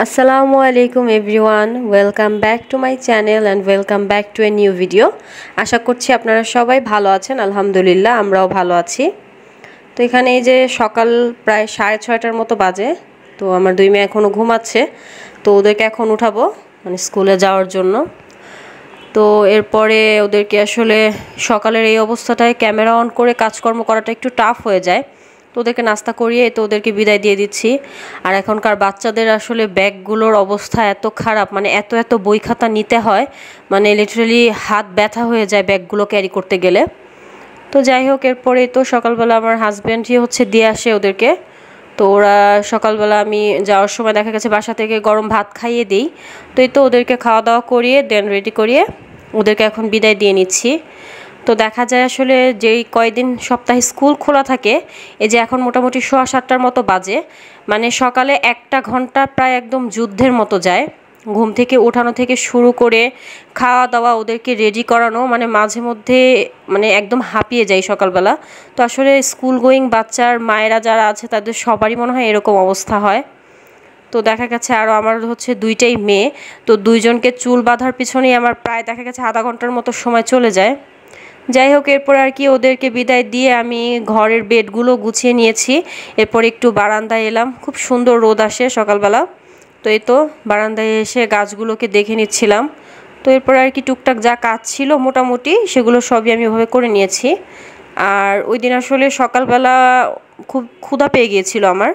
আসসালামু আলাইকুম everyone, welcome back to my channel and welcome back to a new video. আশা করছি আপনারা সবাই ভালো আছেন। আলহামদুলিল্লাহ আমরাও ভালো আছি। তো এখানে এই যে সকাল প্রায় 6:30টার মতো বাজে। তো আমার দুই মেয়ে এখনও ঘুমাচ্ছে, তো ওদেরকে এখন উঠাবো মানে স্কুলে যাওয়ার জন্য। তো এরপরে ওদেরকে আসলে সকালের এই অবস্থাটায় ক্যামেরা অন করে কাজকর্ম করাটা একটু টাফ হয়ে যায়। তো ওদেরকে নাস্তা করিয়ে তো ওদেরকে বিদায় দিয়ে দিচ্ছি। আর এখনকার বাচ্চাদের আসলে ব্যাগগুলোর অবস্থা এত খারাপ, মানে এত বই খাতা নিতে হয়, মানে লিটারালি হাত ব্যথা হয়ে যায় ব্যাগগুলো ক্যারি করতে গেলে। তো যাই হোক, এরপরে তো সকালবেলা আমার হাজব্যান্ডই দিয়ে আসে ওদেরকে। তো ওরা সকালবেলা আমি যাওয়ার সময় দেখা গেছে বাসা থেকে গরম ভাত খাইয়ে দিই। তো এই তো ওদেরকে খাওয়া দাওয়া করিয়ে দেন রেডি করিয়ে ওদেরকে এখন বিদায় দিয়ে নিচ্ছি। তো দেখা যায় আসলে যেই কয়দিন সপ্তাহে স্কুল খোলা থাকে, এই যে এখন মোটামুটি 7:15টার মতো বাজে, মানে সকালে 1 ঘন্টা প্রায় একদম যুদ্ধের মতো যায়। ঘুম থেকে ওঠানো থেকে শুরু করে খাওয়া দাওয়া ওদেরকে রেডি করানো, মানে মাঝে মধ্যে মানে একদম হাঁপিয়ে যায় সকালবেলা। তো আসলে স্কুল গোয়িং বাচ্চার মায়েরা যারা আছে তাদের সবারই মনে হয় এরকম অবস্থা হয়। তো দেখা গেছে আরও আমার দুইটাই মেয়ে, তো দুইজনকে চুল বাঁধার পিছনেই আমার প্রায় দেখা গেছে আধা ঘন্টার মতো সময় চলে যায়। যাই হোক, এরপর আর কি ওদেরকে বিদায় দিয়ে আমি ঘরের বেডগুলো গুছিয়ে নিয়েছি। এরপর একটু বারান্দায় এলাম, খুব সুন্দর রোদ আসে সকালবেলা। তো এই তো বারান্দায় এসে গাছগুলোকে দেখে নিচ্ছিলাম। তো এরপর আর কি টুকটাক যা কাজ ছিল মোটামুটি সেগুলো সবই আমি ওভাবে করে নিয়েছি। আর ওই দিন আসলে সকালবেলা খুব ক্ষুধা পেয়ে গিয়েছিল আমার।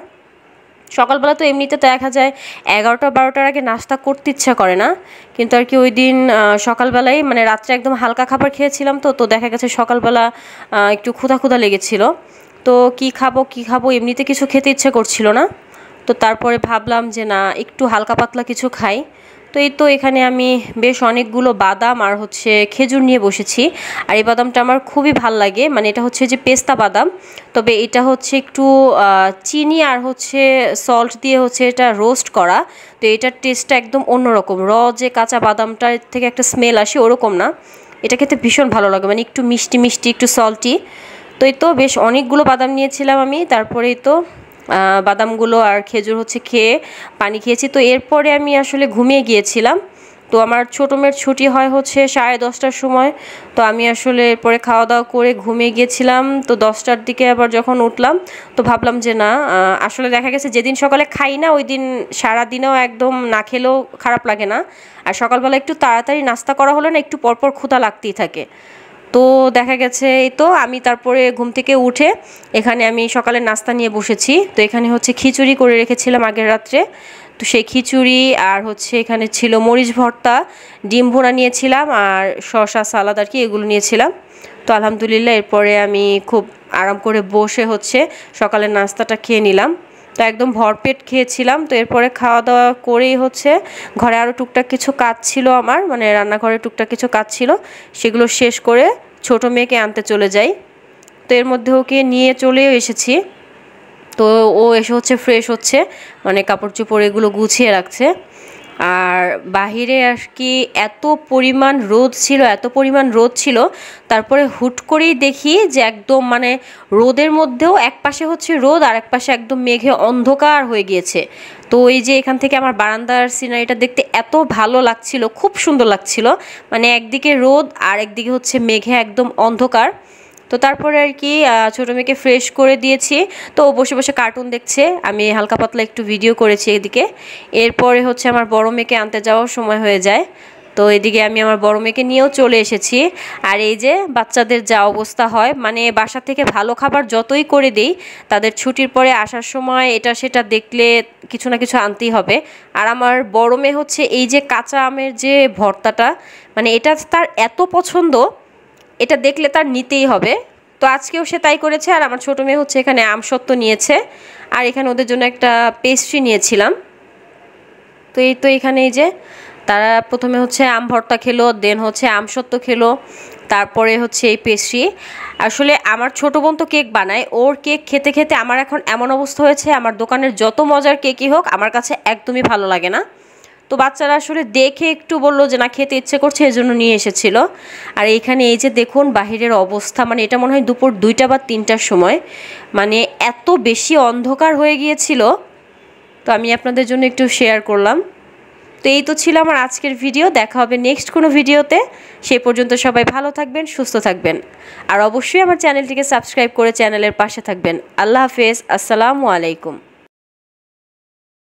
সকালবেলা তো এমনিতে দেখা যায় 11টা-12টার আগে নাস্তা করতে ইচ্ছা করে না, কিন্তু আর কি ওই দিন সকালবেলায় মানে রাত্রে একদম হালকা খাবার খেয়েছিলাম। তো দেখা গেছে সকালবেলা একটু ক্ষুধা লেগেছিল। তো কি খাবো এমনিতে কিছু খেতে ইচ্ছে করছিল না। তো তারপরে ভাবলাম যে না, একটু হালকা পাতলা কিছু খাই। তো এই তো এখানে আমি বেশ অনেকগুলো বাদাম আর খেজুর নিয়ে বসেছি। আর এই বাদামটা আমার খুবই ভাল লাগে, মানে এটা যে পেস্তা বাদাম। তবে এটা একটু চিনি আর সল্ট দিয়ে এটা রোস্ট করা। তো এটার টেস্টটা একদম অন্যরকম, যে কাঁচা বাদামটার থেকে একটা স্মেল আসে ওরকম না। এটা খেতে ভীষণ ভালো লাগে, মানে একটু মিষ্টি মিষ্টি একটু সল্টি। তো এই তো বেশ অনেকগুলো বাদাম নিয়েছিলাম আমি। তারপরেই তো বাদামগুলো আর খেজুর খেয়ে পানি খেয়েছি। তো এরপরে আমি আসলে ঘুমিয়ে গিয়েছিলাম। তো আমার ছোটো মেয়ের ছুটি হয় 10:30টার সময়। তো আমি আসলে এরপরে খাওয়া দাওয়া করে ঘুমিয়ে গিয়েছিলাম। তো 10টার দিকে আবার যখন উঠলাম, তো ভাবলাম যে না, আসলে দেখা গেছে যেদিন সকালে খাই না ওই দিন সারাদিনেও একদম না খেলেও খারাপ লাগে না। আর সকালবেলা একটু তাড়াতাড়ি নাস্তা করা হলে না একটু পরপর ক্ষুধা লাগতেই থাকে। তো দেখা গেছে এই তো আমি তারপরে ঘুম থেকে উঠে এখানে আমি সকালের নাস্তা নিয়ে বসেছি। তো এখানে খিচুড়ি করে রেখেছিলাম আগের রাত্রে। তো সেই খিচুড়ি আর এখানে ছিল মরিচ ভর্তা, ডিম ভুনা নিয়েছিলাম আর শসা সালাদ আর কি এগুলো নিয়েছিলাম। তো আলহামদুলিল্লাহ এরপরে আমি খুব আরাম করে বসে সকালের নাস্তাটা খেয়ে নিলাম। তো একদম ভরপেট খেয়েছিলাম। তো এরপরে খাওয়া দাওয়া করেই ঘরে আরও টুকটাক কিছু কাজ ছিল আমার, মানে রান্নাঘরে টুকটাক কিছু কাজ ছিল, সেগুলো শেষ করে ছোটো মেয়েকে আনতে চলে যাই। তো এর মধ্যে ওকে নিয়ে চলেও এসেছি। তো ও এসে ফ্রেশ মানে কাপড় চোপড় এগুলো গুছিয়ে রাখছে। আর বাহিরে আর কি এত পরিমাণ রোদ ছিল। তারপরে হুট করেই দেখি যে একদম মানে রোদের মধ্যেও এক পাশে রোদ আর এক পাশে একদম মেঘে অন্ধকার হয়ে গিয়েছে। তো এই যে এখান থেকে আমার বারান্দার সিনারিটা দেখতে এত ভালো লাগছিল, খুব সুন্দর লাগছিল, মানে একদিকে রোদ আর একদিকে মেঘে একদম অন্ধকার। তো তারপরে আর কি ছোটো মেয়েকে ফ্রেশ করে দিয়েছি। তো ও বসে বসে কার্টুন দেখছে, আমি হালকা পাতলা একটু ভিডিও করেছি এদিকে। এরপরে আমার বড় মেয়েকে আনতে যাওয়ার সময় হয়ে যায়। তো এদিকে আমি আমার বড় মেয়েকে নিয়েও চলে এসেছি। আর এই যে বাচ্চাদের যা অবস্থা হয়, মানে বাসা থেকে ভালো খাবার যতই করে দিই, তাদের ছুটির পরে আসার সময় এটা সেটা দেখলে কিছু না কিছু আনতেই হবে। আর আমার বড় মেয়ে এই যে কাঁচা আমের যে ভর্তাটা, মানে এটা তার এত পছন্দ, এটা দেখলে তার নিতেই হবে। তো আজকেও সে তাই করেছে। আর আমার ছোটো মেয়ে এখানে আমসত্ত্ব নিয়েছে, আর এখানে ওদের জন্য একটা পেস্ট্রি নিয়েছিলাম। তো এই তো এখানে এই যে তারা প্রথমে আম ভর্তা খেলো, দেন আমসত্ত্ব খেলো, তারপরে এই পেস্ট্রি। আসলে আমার ছোটো বোন তো কেক বানায়, ওর কেক খেতে খেতে আমার এখন এমন অবস্থা হয়েছে, আমার দোকানের যত মজার কেকই হোক আমার কাছে একদমই ভালো লাগে না। তো বাচ্চারা আসলে দেখে একটু বললো যে না খেতে ইচ্ছে করছে, এজন্য নিয়ে এসেছিল। আর এইখানে এই যে দেখুন বাহিরের অবস্থা, মানে এটা মনে হয় দুপুর 2টা বা 3টার সময়, মানে এত বেশি অন্ধকার হয়ে গিয়েছিল। তো আমি আপনাদের জন্য একটু শেয়ার করলাম। তো এই তো ছিল আমার আজকের ভিডিও। দেখা হবে নেক্সট কোনো ভিডিওতে। সেই পর্যন্ত সবাই ভালো থাকবেন, সুস্থ থাকবেন। আর অবশ্যই আমার চ্যানেলটিকে সাবস্ক্রাইব করে চ্যানেলের পাশে থাকবেন। আল্লাহ হাফেজ। আসসালামু আলাইকুম।